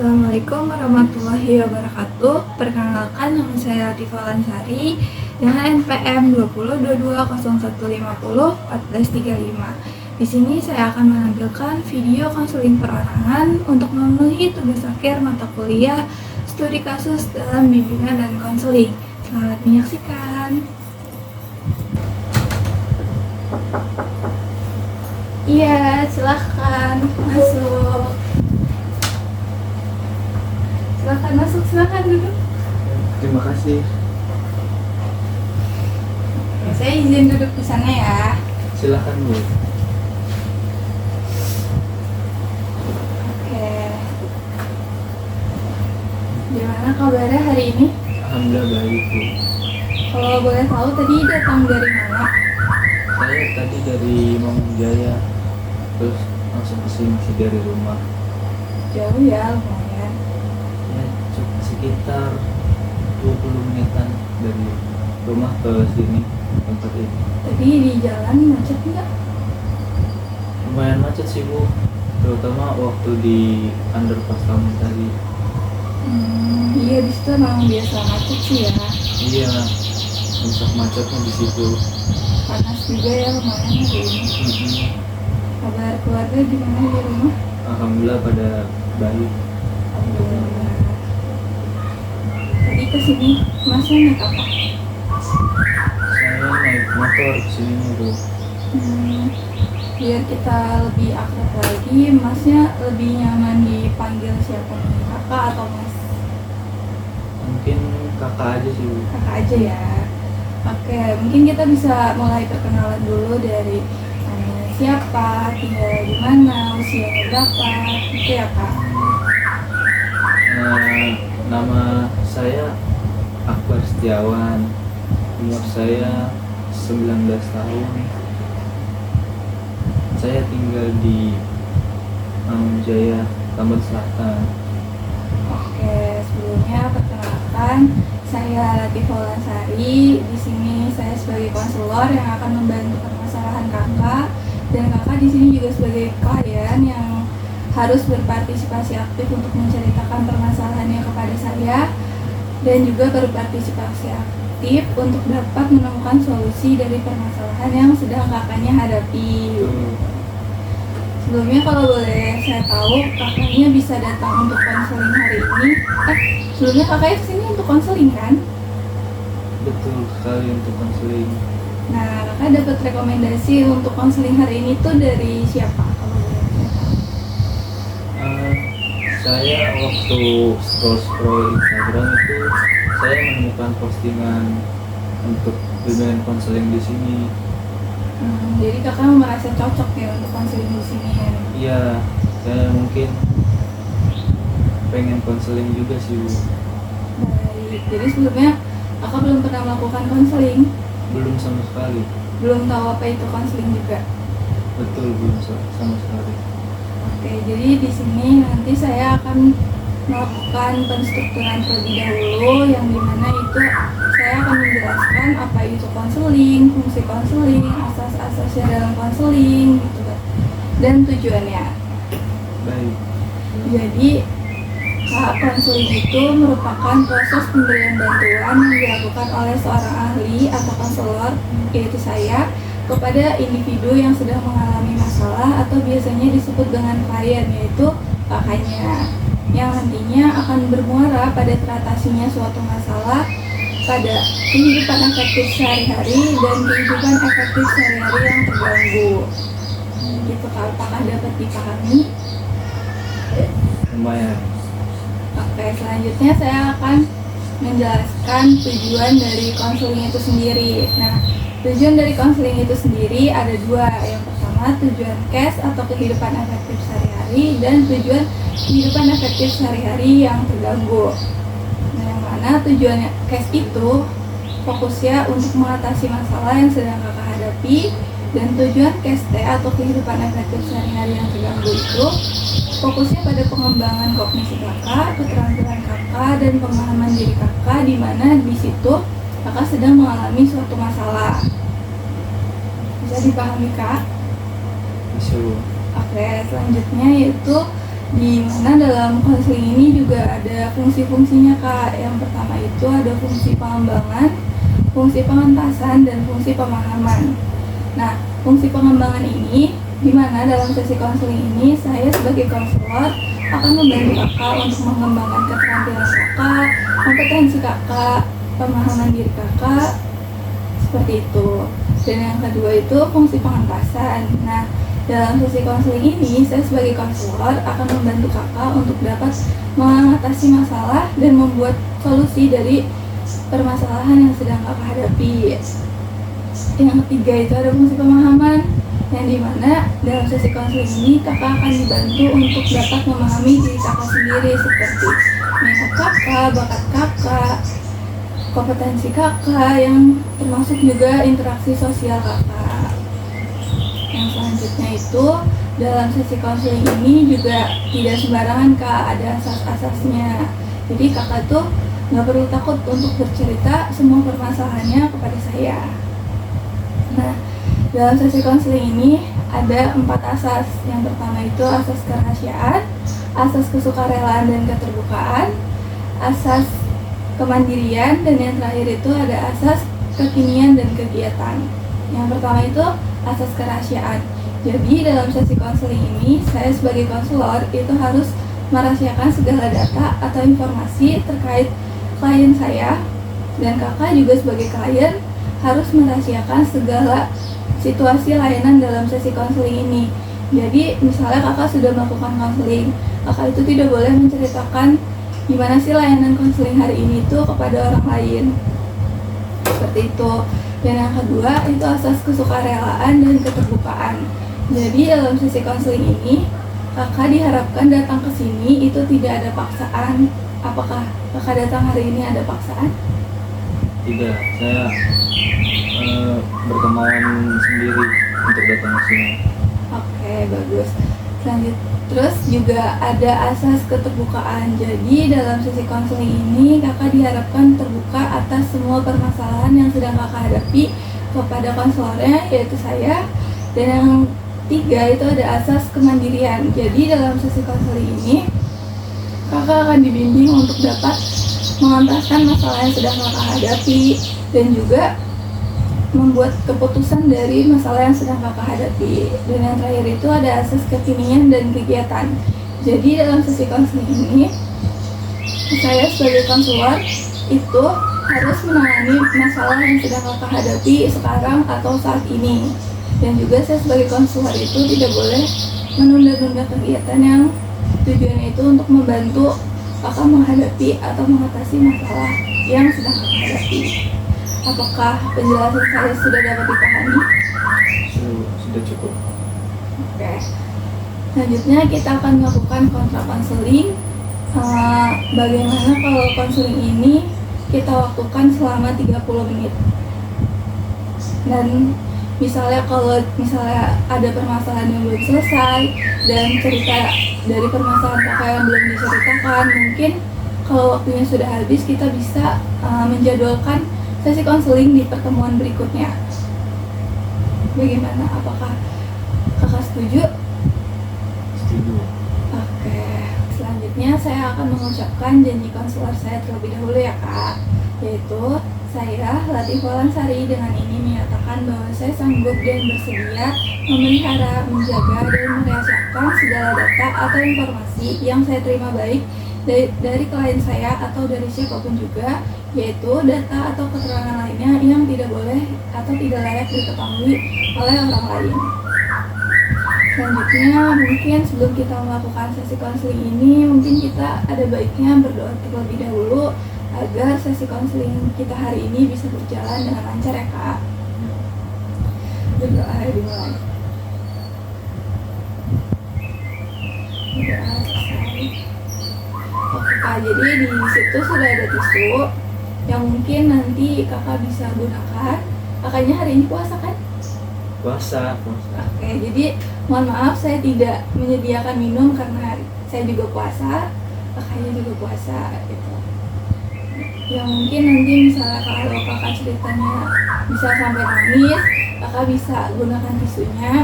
Assalamualaikum warahmatullahi wabarakatuh. Perkenalkan, nama saya Latifah Lansari dengan NPM 202201501435. Di sini saya akan menampilkan video konseling perorangan untuk memenuhi tugas akhir mata kuliah studi kasus dalam bimbingan dan konseling. Selamat menyaksikan. Iya, silahkan masuk. Silahkan masuk, silahkan duduk. Terima kasih. Saya izin duduk di sana ya. Silahkan Bu. Oke. Gimana kabarnya hari ini? Alhamdulillah baik Bu. Kalau boleh tahu tadi datang dari mana? Saya tadi dari Mangunjaya, terus langsung kesini sih dari rumah. Jauh ya, lumayan. Ya cukup sekitar 20 menitan dari rumah ke sini tempat ini. Tadi di jalan macet nggak? Lumayan macet sih Bu, terutama waktu di underpass kamu tadi. Iya, di situ memang biasa macet sih ya. Iya, pusat macetnya di situ. Panas juga ya, lumayan hari ini. Kabar keluarga gimana di rumah? Alhamdulillah pada baik. Alhamdulillah. Tadi kesini masnya naik apa? Saya naik motor kesini Bu. Biar kita lebih akrab lagi, masnya lebih nyaman dipanggil siapa nih? Kakak atau mas? Mungkin kakak aja sih Bu. Kakak aja ya. Oke, mungkin kita bisa mulai perkenalan dulu dari namanya siapa, tinggal di mana, usianya berapa, gitu ya Kak. Nama saya Akbar Setiawan, umur saya 19 tahun. Saya tinggal di Mangunjaya, Tambun Selatan. Oke, sebelumnya perkenalkan, saya Latifah Lansari. Di sini saya sebagai konselor yang akan membantu permasalahan kakak, dan kakak di sini juga sebagai klien yang harus berpartisipasi aktif untuk menceritakan permasalahannya kepada saya, dan juga berpartisipasi aktif untuk dapat menemukan solusi dari permasalahan yang sedang kakaknya hadapi. Sebelumnya kalau boleh saya tahu, kakaknya bisa datang untuk konseling hari ini. Sebelumnya kakaknya kesini untuk konseling kan? Betul sekali, untuk konseling. Nah, kakak dapat rekomendasi untuk konseling hari ini tuh dari siapa? Kalau boleh saya tahu. Saya waktu scroll Instagram itu saya menemukan postingan untuk bimbingan konseling di sini. Jadi kakak merasa cocok ya untuk konseling di sini ya? Iya, saya mungkin pengen konseling juga sih Bu. Baik, jadi sebelumnya kakak belum pernah melakukan konseling? Belum sama sekali. Belum tahu apa itu konseling juga? Betul, belum sama sekali. Oke, jadi di sini nanti saya akan melakukan penstrukturan terlebih dahulu, yang dimana itu saya akan menjelaskan apa itu konseling, fungsi konseling, asas-asasnya dalam konseling, gitu kan, dan tujuannya. Baik. Jadi konseling itu merupakan proses pemberian bantuan yang dilakukan oleh seorang ahli atau konselor, yaitu saya, kepada individu yang sedang mengalami masalah atau biasanya disebut dengan klien, yaitu kakaknya, yang nantinya akan bermuara pada teratasinya suatu masalah pada kehidupan efektif sehari-hari dan kehidupan efektif sehari-hari yang terganggu. Gitu, apakah dapat dipahami? Lumayan. Oke, selanjutnya saya akan menjelaskan tujuan dari konseling itu sendiri. Nah, tujuan dari konseling itu sendiri ada dua. Yang pertama, tujuan CAS atau kehidupan efektif sehari-hari, dan tujuan kehidupan efektif sehari-hari yang terganggu. Nah, yang mana tujuan CAS itu fokusnya untuk mengatasi masalah yang sedang kakak hadapi, dan tujuan CAST atau kehidupan efektif sehari-hari yang terganggu itu fokusnya pada pengembangan kognisi kakak, keterampilan kakak, dan pemahaman diri kakak, di mana di situ kakak sedang mengalami suatu masalah. Bisa dipahami Kak? Bisa Bu. Oke, selanjutnya yaitu Di mana dalam konseling ini juga ada fungsi-fungsinya Kak. Yang pertama itu ada fungsi pengembangan, fungsi pengentasan, dan fungsi pemahaman. Nah, fungsi pengembangan ini di mana dalam sesi konseling ini saya sebagai konselor akan membantu kakak untuk mengembangkan keterampilan kakak, kompetensi kakak, pemahaman diri kakak, seperti itu. Dan yang kedua itu fungsi pengentasan. Nah, dalam sesi konseling ini saya sebagai konselor akan membantu kakak untuk dapat mengatasi masalah dan membuat solusi dari permasalahan yang sedang kakak hadapi. Yang ketiga itu ada fungsi pemahaman, yang dimana dalam sesi konseling ini kakak akan dibantu untuk dapat memahami diri kakak sendiri seperti minat kakak, bakat kakak, kompetensi kakak, yang termasuk juga interaksi sosial kakak. Yang selanjutnya itu dalam sesi konseling ini juga tidak sembarangan Kak, ada asas-asasnya. Jadi kakak tuh nggak perlu takut untuk bercerita semua permasalahannya kepada saya. Nah, dalam sesi konseling ini ada 4 asas. Yang pertama itu asas kerahasiaan, asas kesukarelaan dan keterbukaan, asas kemandirian, dan yang terakhir itu ada asas kekinian dan kegiatan. Yang pertama itu asas kerahasiaan. Jadi dalam sesi konseling ini saya sebagai konselor itu harus merahasiakan segala data atau informasi terkait klien saya, dan kakak juga sebagai klien harus merahasiakan segala situasi layanan dalam sesi konseling ini. Jadi misalnya kakak sudah melakukan konseling, kakak itu tidak boleh menceritakan gimana sih layanan konseling hari ini itu kepada orang lain, seperti itu. Dan yang kedua itu asas kesukarelaan dan keterbukaan. Jadi dalam sesi konseling ini kakak diharapkan datang ke sini itu tidak ada paksaan. Apakah kakak datang hari ini ada paksaan? Tidak, saya berkemauan sendiri untuk datang ke sini. Oke, bagus. Terus juga ada asas keterbukaan. Jadi dalam sesi konseling ini kakak diharapkan terbuka atas semua permasalahan yang sedang kakak hadapi kepada konselornya, yaitu saya. Dan yang tiga itu ada asas kemandirian. Jadi dalam sesi konseling ini kakak akan dibimbing untuk dapat mengentaskan masalah yang sedang kakak hadapi dan juga membuat keputusan dari masalah yang sedang kakak hadapi. Dan yang terakhir itu ada asas kekinian dan kegiatan. Jadi dalam sesi konseling ini saya sebagai konselor itu harus menangani masalah yang sedang kakak hadapi sekarang atau saat ini. Dan juga saya sebagai konselor itu tidak boleh menunda-nunda kegiatan yang tujuannya itu untuk membantu kakak menghadapi atau mengatasi masalah yang sedang kakak hadapi. Apakah penjelasan saya sudah dapat dipahami? Sudah cukup. Oke. Selanjutnya kita akan melakukan kontra konseling. Bagaimana kalau konseling ini kita lakukan selama 30 menit? Dan kalau ada permasalahan yang belum selesai dan cerita dari permasalahan kakak yang belum diceritakan, mungkin kalau waktunya sudah habis kita bisa menjadwalkan sesi konseling di pertemuan berikutnya. Bagaimana? Apakah kakak setuju? Setuju. Oke. Selanjutnya saya akan mengucapkan janji konselor saya terlebih dahulu ya kak, yaitu saya, Latif Walansari, dengan ini menyatakan bahwa saya sanggup dan bersedia memelihara, menjaga, dan merahasiakan segala data atau informasi yang saya terima baik dari klien saya atau dari siapapun juga, yaitu data atau keterangan lainnya yang tidak boleh atau tidak layak diketahui oleh orang lain. Selanjutnya, mungkin sebelum kita melakukan sesi konseling ini, mungkin kita ada baiknya berdoa terlebih dahulu agar sesi konseling kita hari ini bisa berjalan dengan lancar ya kak. Berdoa dimulai. Berdoa selesai. Oke kak, jadi di situ sudah ada tisu yang mungkin nanti kakak bisa gunakan. Kakaknya hari ini puasa kan? Puasa. Oke, jadi mohon maaf saya tidak menyediakan minum karena saya juga puasa, kakaknya juga puasa gitu. Ya mungkin nanti misalnya kalau kakak ceritanya bisa sampai nangis, kakak bisa gunakan tisunya.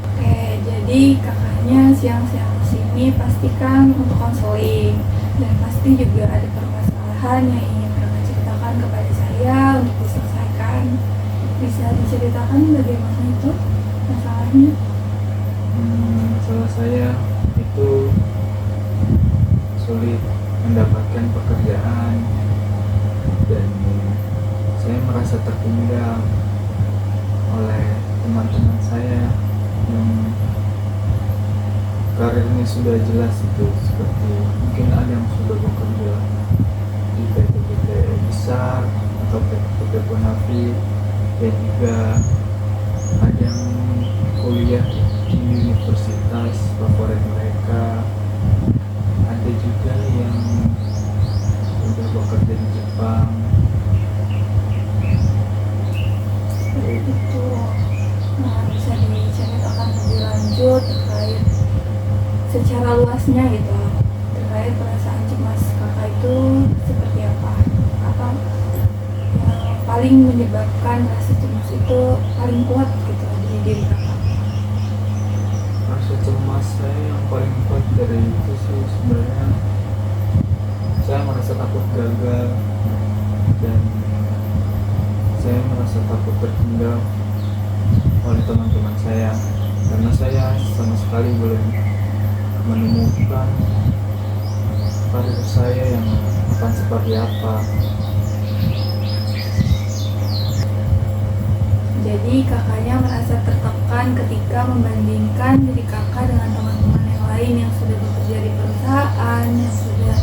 Oke, jadi Jadi kakaknya siang-siang kesini pastikan untuk konseling, dan pasti juga ada permasalahan yang ingin kakak ceritakan kepada saya untuk diselesaikan. Bisa diceritakan bagaimana itu masalahnya? Masalah saya itu sulit mendapatkan pekerjaan, dan saya merasa tertinggal oleh teman-teman saya yang karirnya sudah jelas, itu seperti mungkin ada yang sudah bekerja di PT-PT besar atau PT-PT Bonafit, dan juga ada yang kuliah di universitas favorit mereka, ada juga yang sudah bekerja di Jepang. Seperti itu. Nah, bisa diceritakan lebih lanjut terkait secara luasnya gitu, terkait perasaan cemas kakak itu seperti apa yang paling menyebabkan rasa cemas itu paling kuat gitu di diri kakak? Rasa cemas saya yang paling kuat dari itu sih sebenarnya saya merasa takut gagal, dan saya merasa takut tertinggal oleh teman-teman saya, karena saya sama sekali belum menemukan karir saya yang akan seperti apa. Jadi kakaknya merasa tertekan ketika membandingkan diri kakak dengan teman-teman yang lain yang sudah bekerja di perusahaan, yang sudah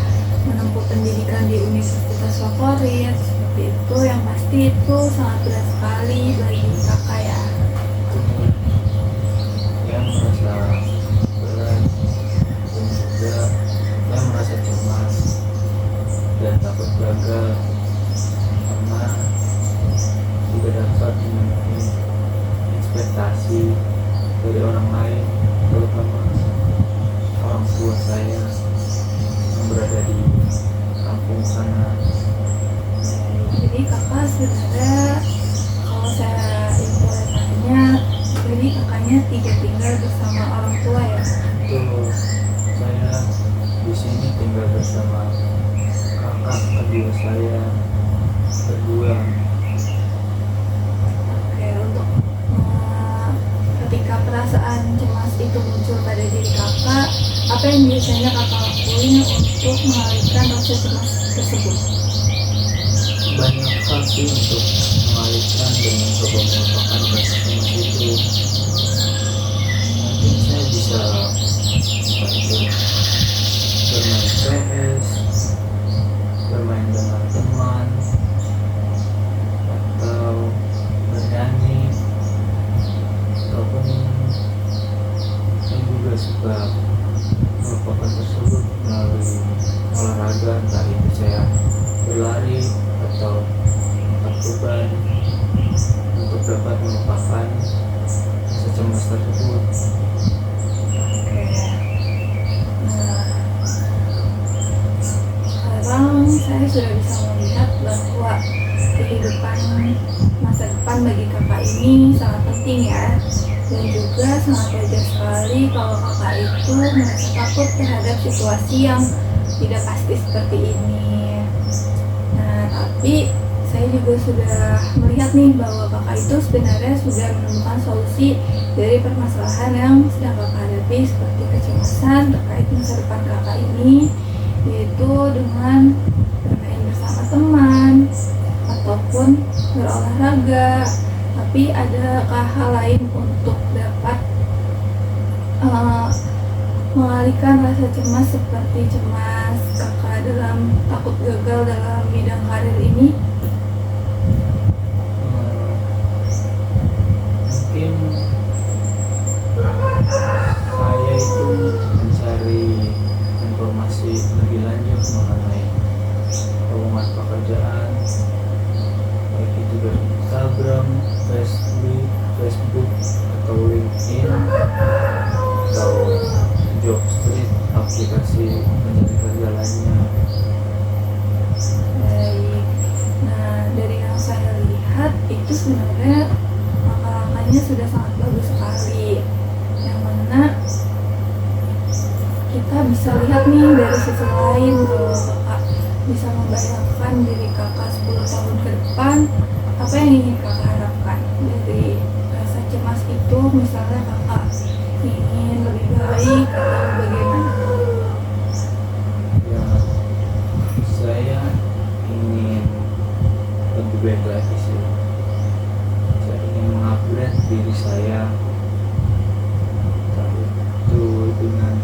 menempuh pendidikan di universitas favorit, seperti itu, yang pasti itu sangat berat sekali bagi kakak ya. Saya merasa berat, dan juga saya merasa cemas dan takut gagal karena tidak dapat memenuhi ekspektasi dari orang lain, terutama orang tua saya yang berada di kampung sana. Jadi kakak sebenarnya, kalau saya boleh tanya, jadi kakaknya tidak tinggal bersama orang tua ya? Betul, saya di sini tinggal bersama kakak kedua saya berdua. Oke, untuk ketika perasaan cemas itu muncul pada diri kakak, apa yang biasanya kakak lakuin untuk mengalihkan rasa cemas tersebut? Banyak hal sih untuk mengalihkan dan mencoba melupakan rasa cemas itu. Mungkin saya bisa bantu bermain PS, bermain dengan teman, atau bernyanyi, ataupun saya juga suka melupakan tersebut melalui olahraga, entah itu saya berlari atau angkat beban untuk dapat melupakan rasa cemas tersebut. Oke. Nah, sekarang saya sudah bisa melihat bahwa kehidupan masa depan bagi kakak ini sangat penting ya, dan juga sangat wajar sekali kalau kakak itu merasa takut terhadap situasi yang tidak pasti seperti ini. Nah, tapi saya juga sudah melihat nih bahwa kakak itu sebenarnya sudah menemukan solusi dari permasalahan yang sedang kakak hadapi, seperti kecemasan terkait masa depan kakak ini, yaitu dengan bermain bersama teman ataupun berolahraga. Tapi adakah hal lain untuk dapat mengalihkan rasa cemas seperti cemas kakak dalam takut gagal dalam bidang karir ini? Mungkin saya itu mencari informasi lebih lanjut mengenai lowongan pekerjaan, baik itu dari Instagram, Facebook atau LinkedIn atau Jobstreet, aplikasi pencari kerja lainnya. Baik. Nah, dari yang saya lihat itu sebenarnya langkah-langkahnya sudah sangat bagus sekali. yang mana kita bisa lihat nih dari sisi lain kalau kakak bisa membayangkan diri kakak 10 tahun ke depan, apa yang ingin kakak harapkan dari rasa cemas itu. Misalnya kakak ingin lebih baik atau bagaimana? Ya, saya ingin lebih baik lagi sih. Saya ingin mengupgrade diri saya, entah itu dengan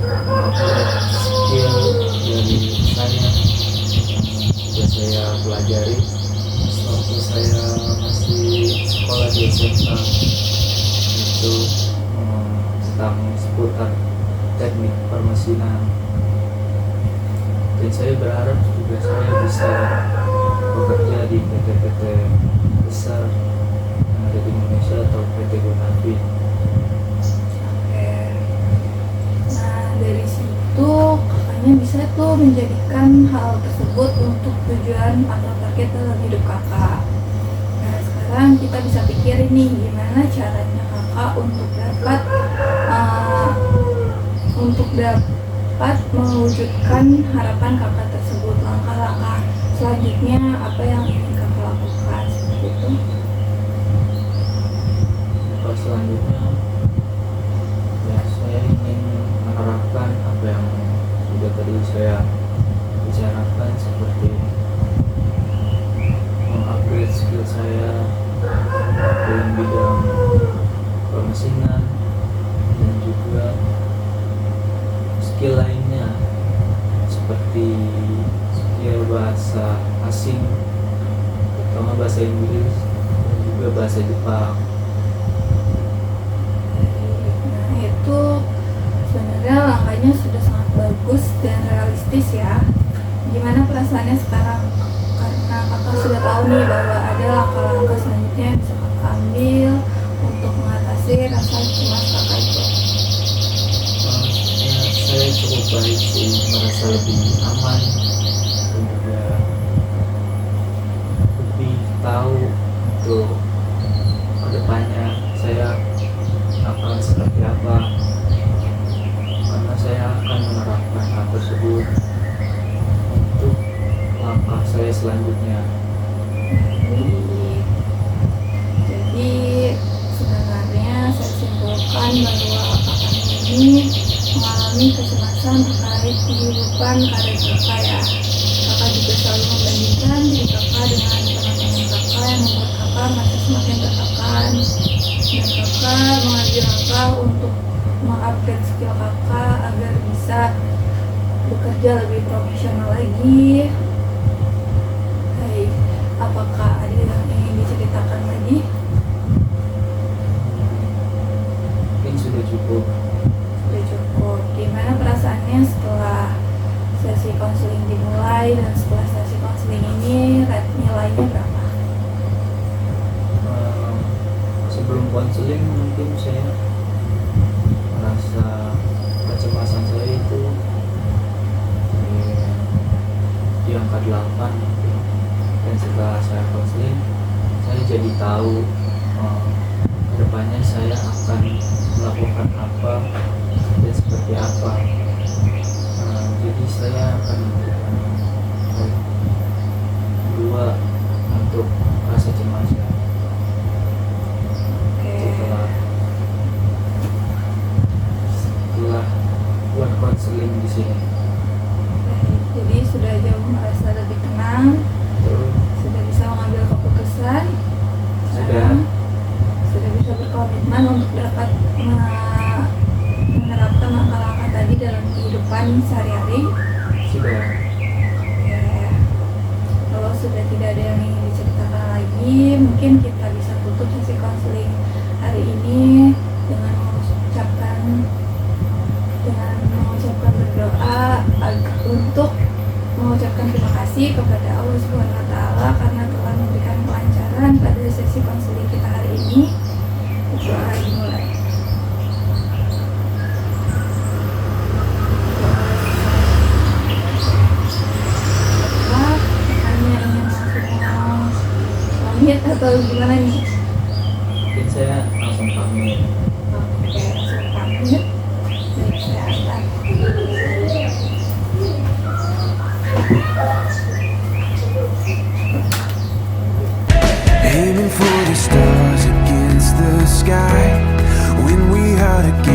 mengupgrade skill dari saya sudah saya pelajari waktu saya masih sekolah di SMA, itu tentang seputar teknik permesinan, dan saya berharap juga saya bisa bekerja di PT-PT besar yang ada di Indonesia atau PT Gonafi. Oke. Nah dari situ kakaknya bisa tuh menjadikan hal tersebut untuk tujuan atau target dalam hidup kakak. Nah sekarang kita bisa pikirin nih gimana caranya kakak untuk dapat mewujudkan harapan kakak tersebut. Langkah-langkah selanjutnya apa yang ingin kakak lakukan seperti itu? Terus selanjutnya ya saya ingin menerapkan apa yang sudah tadi saya bicarakan, seperti mengupgrade skill saya dalam bidang permesinan dan juga skill lainnya seperti skill bahasa asing, terutama bahasa Inggris dan juga bahasa Jepang. Nah itu sebenarnya langkahnya sudah sangat bagus dan realistis ya. Gimana perasaannya sekarang? Karena kakak sudah tahu nih bahwa ada langkah-langkah selanjutnya yang bisa kakak ambil untuk mengatasi rasa cemas kakak itu. Saya cukup baik sih, merasa lebih aman dan juga lebih tahu untuk kedepannya saya akan seperti apa, karena saya akan menerapkan hal tersebut untuk langkah saya selanjutnya. Jadi sebenarnya saya simpulkan bahwa kakak ini mengalami kecemasan terkait kehidupan karir kakak ya. Kakak juga selalu membandingkan diri kakak dengan teman-teman kakak yang membuat kakak masih semakin tertekan, dan kakak mengambil langkah untuk mengupgrade skill kakak agar bisa bekerja lebih profesional lagi. Baik, apakah ada yang ingin diceritakan lagi? Mungkin sudah cukup. Sudah cukup. Gimana perasaannya setelah sesi konseling dimulai, dan setelah sesi konseling ini nilainya berapa? Sebelum konseling mungkin saya merasa kecemasan saya itu di angka 8 mungkin. Dan setelah saya konseling saya jadi tahu kedepannya saya akan melakukan apa dan seperti apa. Jadi saya akan memberikan 2 untuk rasa cemasnya. Setelah buat konseling di sini, Jadi sudah jauh merasa lebih tenang, sudah bisa mengambil keputusan, sudah bisa berkomitmen untuk dapat menerapkan langkah-langkah tadi dalam kehidupan sehari-hari. sudah. Oke. Kalau sudah tidak ada yang ingin diceritakan lagi, mungkin kita bisa tutup sesi konseling hari ini dengan mengucapkan berdoa untuk mengucapkan terima kasih kepada Allah Subhanahu wa Ta'ala karena telah memberikan kelancaran pada sesi konseling kita hari ini. Doa dimulai. Pamit atau gimana nih? Mungkin saya langsung pamit. Oke. aiming for the stars against the sky. When we are together